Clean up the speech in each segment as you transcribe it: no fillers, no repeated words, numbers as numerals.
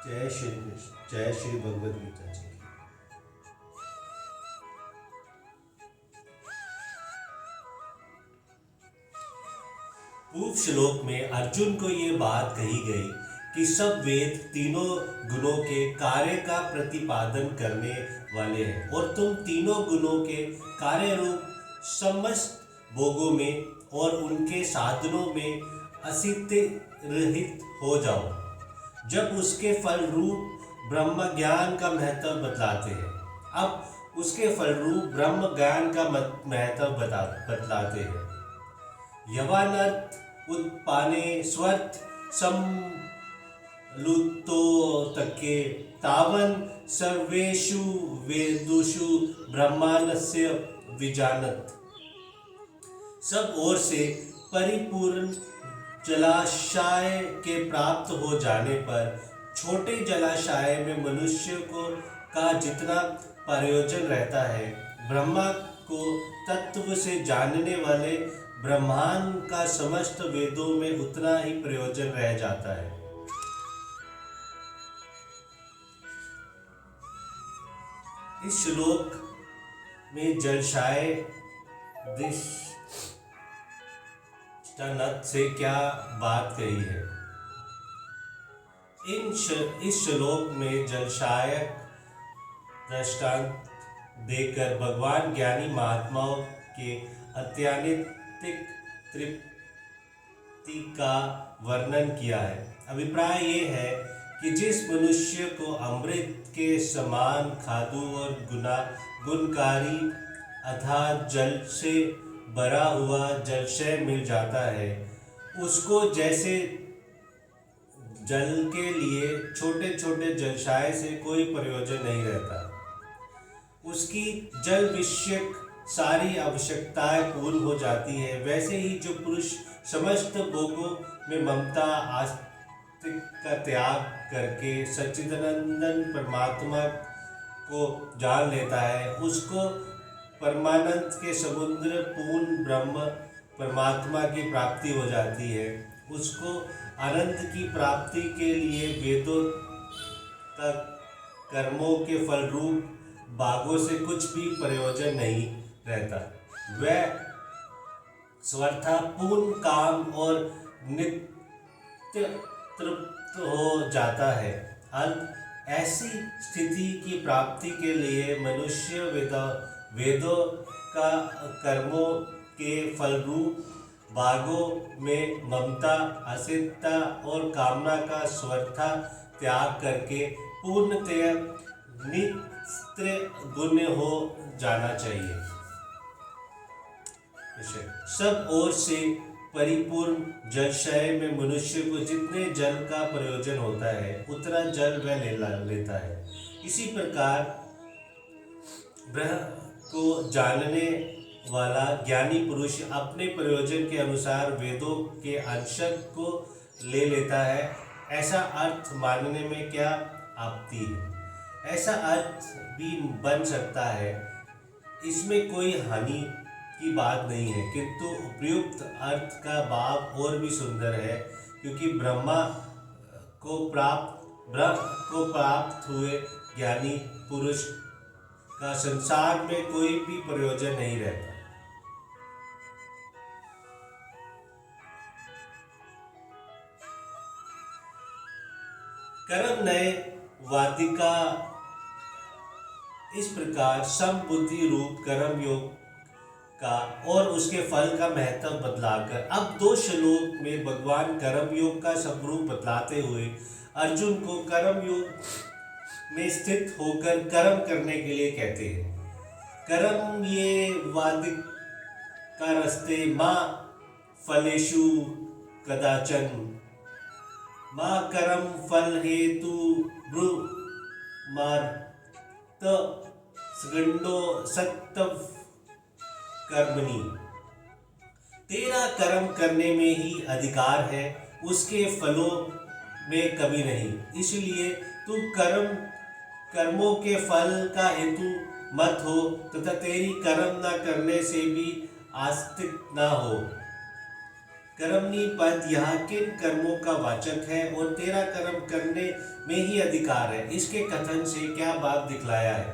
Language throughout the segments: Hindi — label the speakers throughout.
Speaker 1: जय श्री कृष्ण। जय श्री भगवद गीता जी। पूर्व श्लोक में अर्जुन को ये बात कही गई कि सब वेद तीनों गुणों के कार्य का प्रतिपादन करने वाले हैं और तुम तीनों गुणों के कार्य रूप समस्त भोगों में और उनके साधनों में अस्तित्व रहित हो जाओ। जब उसके फल रूप ब्रह्म ज्ञान का महत्व बतलाते हैं। अब उसके फल रूप ब्रह्म ज्ञान का महत्व बतलाते हैं। यवानर्थ उत्पाने स्वर्थ समलुतो तके तावन सर्वेषु वेदुषु ब्रह्मांडस्य विजानत। सब ओर से परिपूर्ण जलाशय के प्राप्त हो जाने पर छोटे जलाशय में मनुष्य का जितना प्रयोजन रहता है, ब्रह्मा को तत्व से जानने वाले ब्रह्मांड का समस्त वेदों में उतना ही प्रयोजन रह जाता है। इस श्लोक में जलाशय दृष्टांत से क्या बात कही है? इस श्लोक में जलाशय दृष्टांत देकर भगवान ज्ञानी महात्माओं के अत्यधिक तृप्ति का वर्णन किया है। अभिप्राय ये है कि जिस मनुष्य को अमृत के समान खादु और गुणकारी अथाह जल से भरा हुआ जलाशय मिल जाता है, उसको जैसे जल के लिए छोटे छोटे जलाशय से कोई प्रयोजन नहीं रहता, उसकी जल विषयक सारी आवश्यकताएं पूर्ण हो जाती है, वैसे ही जो पुरुष समस्त भोगों में ममता आस्तिक का त्याग करके सच्चिदानंद परमात्मा को जान लेता है, उसको परमानंद के समुद्र पूर्ण ब्रह्म परमात्मा की प्राप्ति हो जाती है। उसको आनंद की प्राप्ति के लिए वेदों तक कर्मों के फल रूप भागों से कुछ भी प्रयोजन नहीं रहता। वह स्वर्था पूर्ण काम और नित्य तृप्त हो जाता है। अंत ऐसी स्थिति की प्राप्ति के लिए मनुष्य वेदों का कर्मों के फल रूप भागों में ममता, आसक्ति और कामना का स्वर्था त्याग करके पूर्णतया नित्य गुण हो जाना चाहिए। सब ओर से परिपूर्ण जलाशय में मनुष्य को जितने जल का प्रयोजन होता है, उतना जल वह लेता है। इसी प्रकार ब्रह्म को जानने वाला ज्ञानी पुरुष अपने प्रयोजन के अनुसार वेदों के अंश को ले लेता है। ऐसा अर्थ मानने में क्या आपत्ति है? ऐसा अर्थ भी बन सकता है, इसमें कोई हानि की बात नहीं है, किंतु उपयुक्त अर्थ का भाव और भी सुंदर है, क्योंकि ब्रह्मा को प्राप्त हुए ज्ञानी पुरुष का संसार में कोई भी प्रयोजन नहीं रहता। कर्म नए वादिका इस प्रकार समबुद्धि रूप कर्म योग का और उसके फल का महत्व बतलाकर अब 2 श्लोक में भगवान कर्म योग का स्वरूप बतलाते हुए अर्जुन को कर्म योग में स्थित होकर कर्म करने के लिए कहते हैं। कर्म ये वादिक का रस्ते माँ फलेषु कदाचन माँ कर्म फल हेतु ब्रु मार्त सगंडो सत्व कर्मणि। तेरा कर्म करने में ही अधिकार है, उसके फलों में कमी नहीं। इसलिए तू कर्मों के फल का हेतु मत हो तथा तेरी कर्म न करने से भी आस्तिक न हो। कर्मणि पद यहाँ किन कर्मों का वाचक है और तेरा कर्म करने में ही अधिकार है, इसके कथन से क्या भाव दिखलाया है।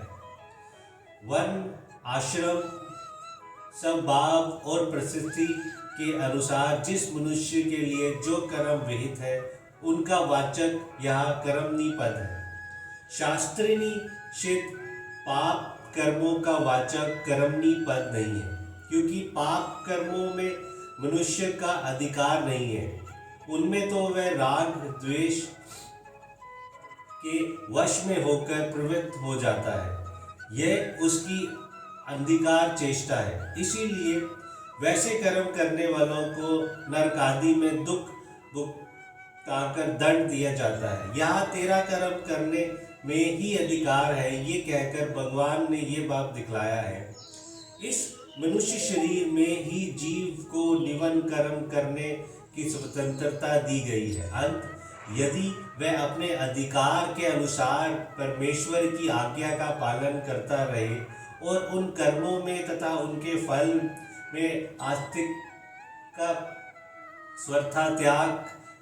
Speaker 1: वन, आश्रम, सब भाव और प्रसिद्धि के अनुसार जिस मनुष्य के लिए जो कर्म विहित है उनका वाचक यहाँ कर्मणि पद है। शास्त्रीनिषिद्ध पाप कर्मों का वाचक कर्मणि पद नहीं है, क्योंकि पाप कर्मों में मनुष्य का अधिकार नहीं है। उनमें तो वह राग द्वेष के वश में होकर प्रवृत्त हो जाता है, यह उसकी अंधकार चेष्टा है। इसीलिए वैसे कर्म करने वालों को नरक आदि में दुख भुगताकर दंड दिया जाता है। यहाँ तेरा कर्म करने में ही अधिकार है, ये कहकर भगवान ने ये बात दिखलाया है। इस मनुष्य शरीर में ही जीव को निवन कर्म करने की स्वतंत्रता दी गई है। अंत यदि वह अपने अधिकार के अनुसार परमेश्वर की आज्ञा का पालन करता रहे और उन कर्मों में तथा उनके फल में आस्तिक का स्वर्था त्याग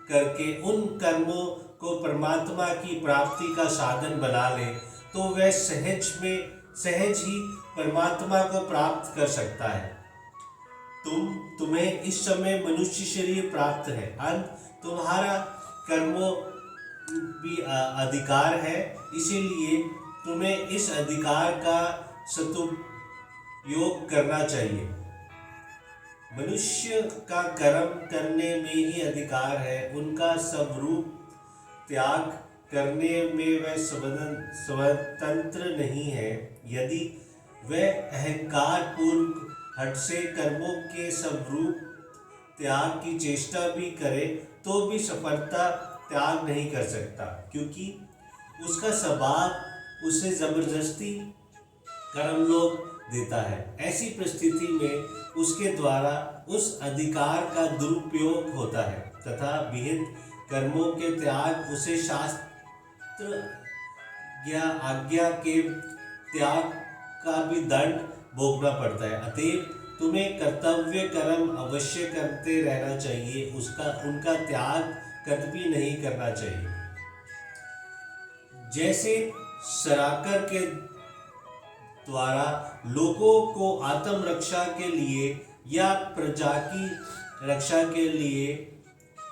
Speaker 1: करके उन कर्मों को परमात्मा की प्राप्ति का साधन बना ले, तो वह सहज ही परमात्मा को प्राप्त कर सकता है। तुम्हें इस समय मनुष्य शरीर प्राप्त है, अंत तुम्हारा कर्मों भी अधिकार है, इसीलिए तुम्हें इस अधिकार का सदुपयोग करना चाहिए। मनुष्य का कर्म करने में ही अधिकार है, उनका स्वरूप त्याग करने में वह स्वतंत्र नहीं है। यदि वह अहंकार पूर्वक हट से कर्मों के स्वरूप त्याग की चेष्टा भी करे तो भी सफलता त्याग नहीं कर सकता, क्योंकि उसका स्वभाव उसे जबरदस्ती कर्म लोग देता है। ऐसी परिस्थिति में उसके द्वारा उस अधिकार का दुरुपयोग होता है तथा विहित कर्मों के त्याग उसे शास्त्र या आज्ञा के त्याग का भी दंड भोगना पड़ता है। अतएव तुम्हें कर्तव्य कर्म अवश्य करते रहना चाहिए, उनका त्याग कभी नहीं करना चाहिए। जैसे सराकर के द्वारा लोगों को आत्म रक्षा के लिए या प्रजा की रक्षा के लिए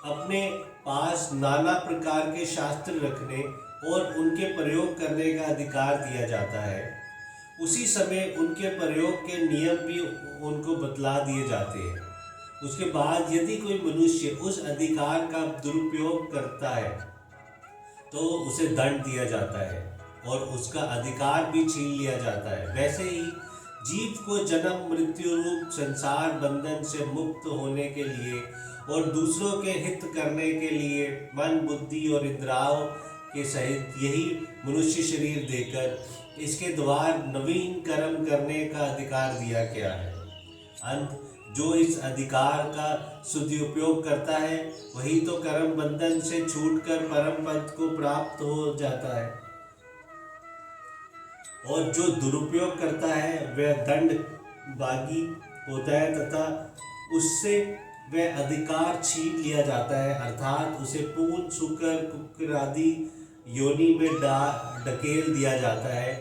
Speaker 1: अपने पास नाना प्रकार के शास्त्र रखने और उनके प्रयोग करने का अधिकार दिया जाता है, उसी समय उनके प्रयोग के नियम भी उनको बतला दिए जाते हैं। उसके बाद यदि कोई मनुष्य उस अधिकार का दुरुपयोग करता है तो उसे दंड दिया जाता है और उसका अधिकार भी छीन लिया जाता है। वैसे ही जीव को जन्म मृत्यु रूप संसार बंधन से मुक्त होने के लिए और दूसरों के हित करने के लिए मन बुद्धि और इंद्रियों के सहित यही मनुष्य शरीर देकर इसके द्वार नवीन कर्म करने का अधिकार दिया गया है। अंत जो इस अधिकार का सदुपयोग करता है वही तो कर्म बंधन से छूटकर परम पद को प्राप्त हो जाता है, और जो दुरुपयोग करता है वह दंड भागी होता है तथा उससे वह अधिकार छीन लिया जाता है, अर्थात उसे पूर्ण शुकर कुकर आदि योनि में ढकेल दिया जाता है।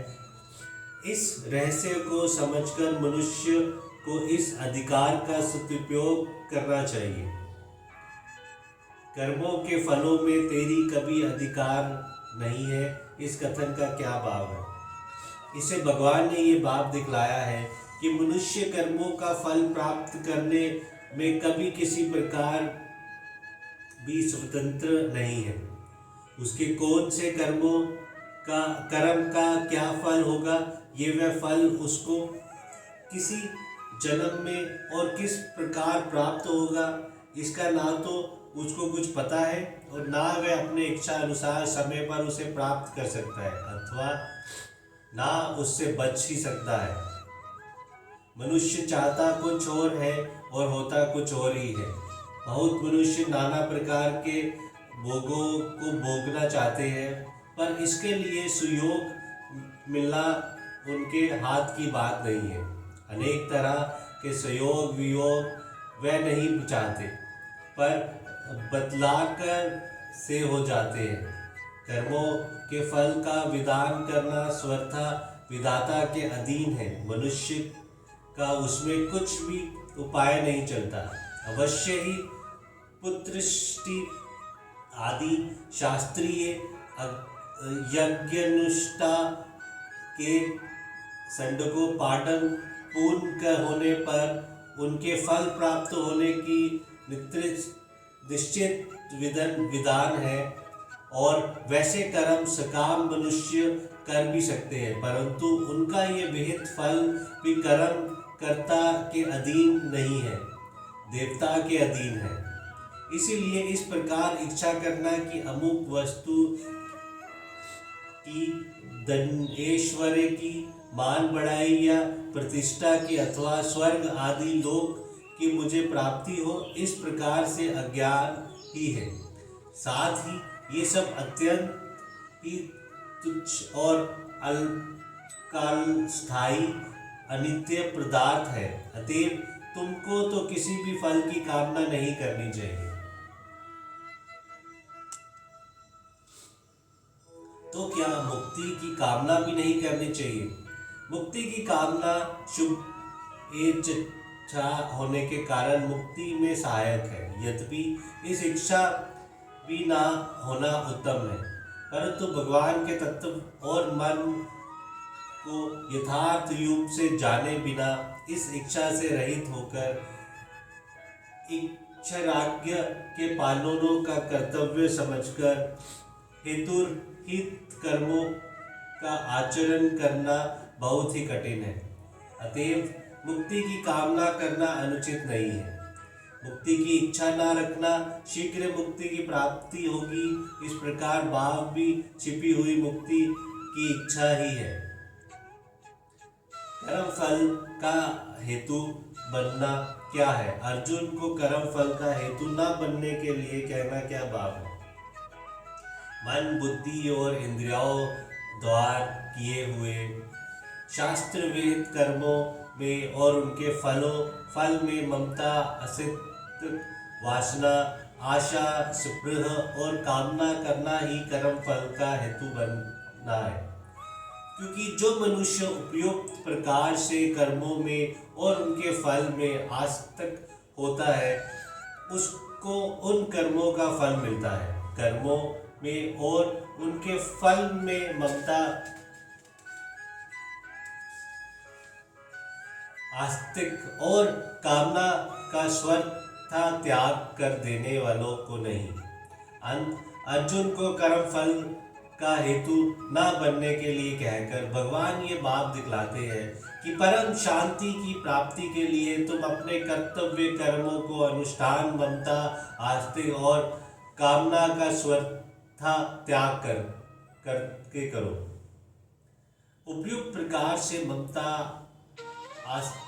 Speaker 1: इस रहस्य को समझकर मनुष्य को इस अधिकार का सदुपयोग करना चाहिए। कर्मों के फलों में तेरी कभी अधिकार नहीं है, इस कथन का क्या भाव है। इसे भगवान ने ये भाव दिखलाया है कि मनुष्य कर्मों का फल प्राप्त करने में कभी किसी प्रकार भी स्वतंत्र नहीं है। उसके कौन से कर्म का क्या फल होगा, ये वह फल उसको किसी जन्म में और किस प्रकार प्राप्त होगा, इसका ना तो उसको कुछ पता है और ना वह अपने इच्छा अनुसार समय पर उसे प्राप्त कर सकता है अथवा ना उससे बच ही सकता है। मनुष्य चाहता कुछ और है और होता कुछ और ही है। बहुत मनुष्य नाना प्रकार के भोगों को भोगना चाहते हैं, पर इसके लिए सुयोग मिलना उनके हाथ की बात नहीं है। अनेक तरह के संयोग वियोग वे नहीं चाहते। पर बदलाकर से हो जाते हैं। कर्मों के फल का विधान करना स्वतः विधाता के अधीन है। मनुष्य का उसमें कुछ भी उपाय नहीं चलता। अवश्य ही पुत्रष्टि आदि शास्त्रीय यज्ञानुष्ठान के संडकोपाटन पूर्ण होने पर उनके फल प्राप्त होने की निश्चित विधान है। और वैसे कर्म सकाम मनुष्य कर भी सकते हैं, परंतु उनका ये विहित फल भी कर्म कर्ता के अधीन नहीं है, देवता के अधीन है। इसीलिए इस प्रकार इच्छा करना कि अमुक वस्तु की, धन ऐश्वर्य की, मान बढ़ाई या प्रतिष्ठा की अथवा स्वर्ग आदि लोक की मुझे प्राप्ति हो, इस प्रकार से अज्ञान ही है। साथ ही ये सब अत्यंत ही तुच्छ और अल्पकालस्थायी अनित्य पदार्थ है। अतएव तुमको तो किसी भी फल की कामना नहीं करनी चाहिए। तो क्या मुक्ति की कामना भी नहीं करनी चाहिए? मुक्ति की कामना शुभ इच्छा होने के कारण मुक्ति में सहायक है। यद्यपि इस इच्छा भी ना होना उत्तम है, परंतु भगवान के तत्व और मन को यथार्थ रूप से जाने बिना इस इच्छा से रहित होकर इक्षराज्ञ के पालनों का कर्तव्य समझकर हेतुरहित कर्मों का आचरण करना बहुत ही कठिन है। अतएव मुक्ति की कामना करना अनुचित नहीं है। मुक्ति की इच्छा न रखना शीघ्र मुक्ति की प्राप्ति होगी, इस प्रकार भाव भी छिपी हुई मुक्ति की इच्छा ही है। कर्म फल का हेतु बनना क्या है? अर्जुन को कर्म फल का हेतु न बनने के लिए कहना क्या भाव है? मन, बुद्धि और इंद्रियों द्वारा किए हुए शास्त्र विहित कर्मों में और उनके फल में ममता, असत्य, वासना, आशा, स्पृह और कामना करना ही कर्म फल का हेतु बनना है। क्योंकि जो मनुष्य उपयुक्त प्रकार से कर्मों में और उनके फल में आसक्त होता है, उसको उन कर्मों का फल मिलता है। कर्मों में और उनके फल में ममता, आस्तिक और कामना का स्वतः त्याग कर देने वालों को नहीं। अर्जुन को कर्म फल का हेतु न बनने के लिए कहकर भगवान ये बात दिखलाते हैं कि परम शांति की प्राप्ति के लिए तुम अपने कर्तव्य कर्मों को अनुष्ठान, ममता, आस्तिक और कामना का स्वतः त्याग करके करो। उपयुक्त प्रकार से ममता, आस्तिक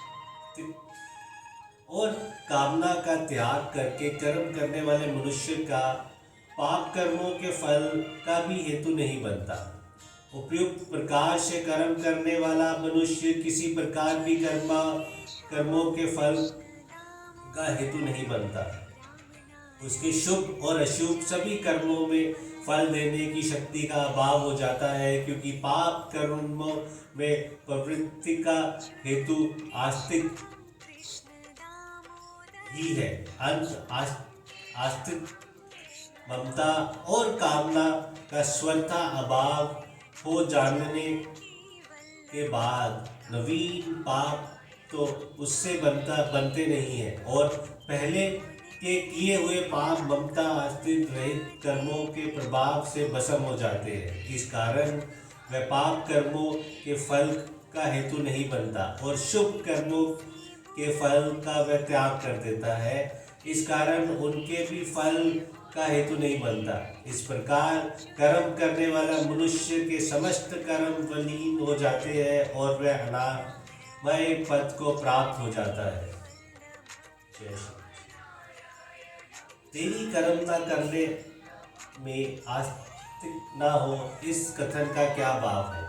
Speaker 1: और कामना का त्याग करके कर्म करने वाले मनुष्य का पाप कर्मों के फल का भी हेतु नहीं बनता। उपयुक्त प्रकार से कर्म करने वाला मनुष्य किसी प्रकार भी कर्मों के फल का हेतु नहीं बनता। उसके शुभ और अशुभ सभी कर्मों में फल देने की शक्ति का अभाव हो जाता है, क्योंकि पाप कर्मों में प्रवृत्ति का हेतु आस्तिक ही है। आस्तिक ममता और कामना का स्वतः अभाव हो जाने के बाद नवीन पाप तो उससे बनते नहीं है, और पहले के किए हुए पाप ममता आस्तिक रहित कर्मों के प्रभाव से भस्म हो जाते हैं। इस कारण वह पाप कर्मों के फल का हेतु नहीं बनता और शुभ कर्मों के फल का वह त्याग कर देता है। इस कारण उनके भी फल का हेतु नहीं बनता। इस प्रकार कर्म करने वाला मनुष्य के समस्त कर्म विलीन हो जाते हैं और वह अनामय पद को प्राप्त हो जाता है। तेरी कर्म न करने में आस्तिक न हो, इस कथन का क्या भाव है?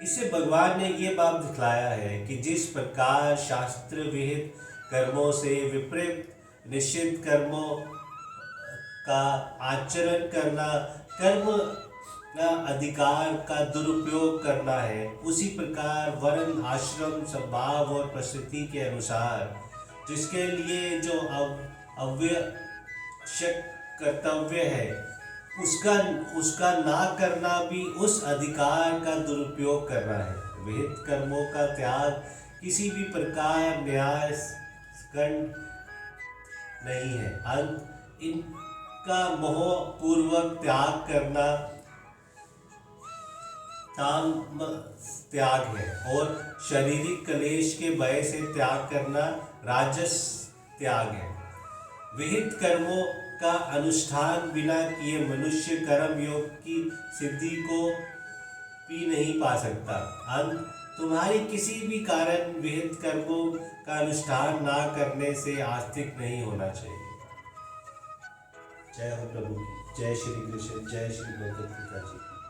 Speaker 1: इससे भगवान ने ये भाव दिखलाया है कि जिस प्रकार शास्त्र विहित कर्मों से विपरीत निश्चित कर्मों का आचरण करना कर्म का अधिकार का दुरुपयोग करना है। उसी प्रकार वर्ण आश्रम स्वभाव और परिस्थिति के अनुसार जिसके लिए जो आवश्यक कर्तव्य है उसका उसका ना करना भी उस अधिकार का दुरुपयोग करना है। विहित कर्मों का त्याग किसी भी प्रकार न्याय खंड नहीं है। अंत इनका मोह पूर्वक त्याग करना ताम त्याग है और शारीरिक क्लेश के भय से त्याग करना राजस त्याग है। विहित कर्मों का अनुष्ठान बिना किए मनुष्य कर्म योग की सिद्धि को भी नहीं पा सकता। अंत तुम्हारी किसी भी कारण विहित कर्मों का अनुष्ठान ना करने से आस्तिक नहीं होना चाहिए। जय हो प्रभु की, जय श्री कृष्ण, जय श्री भगवद गीता जी की।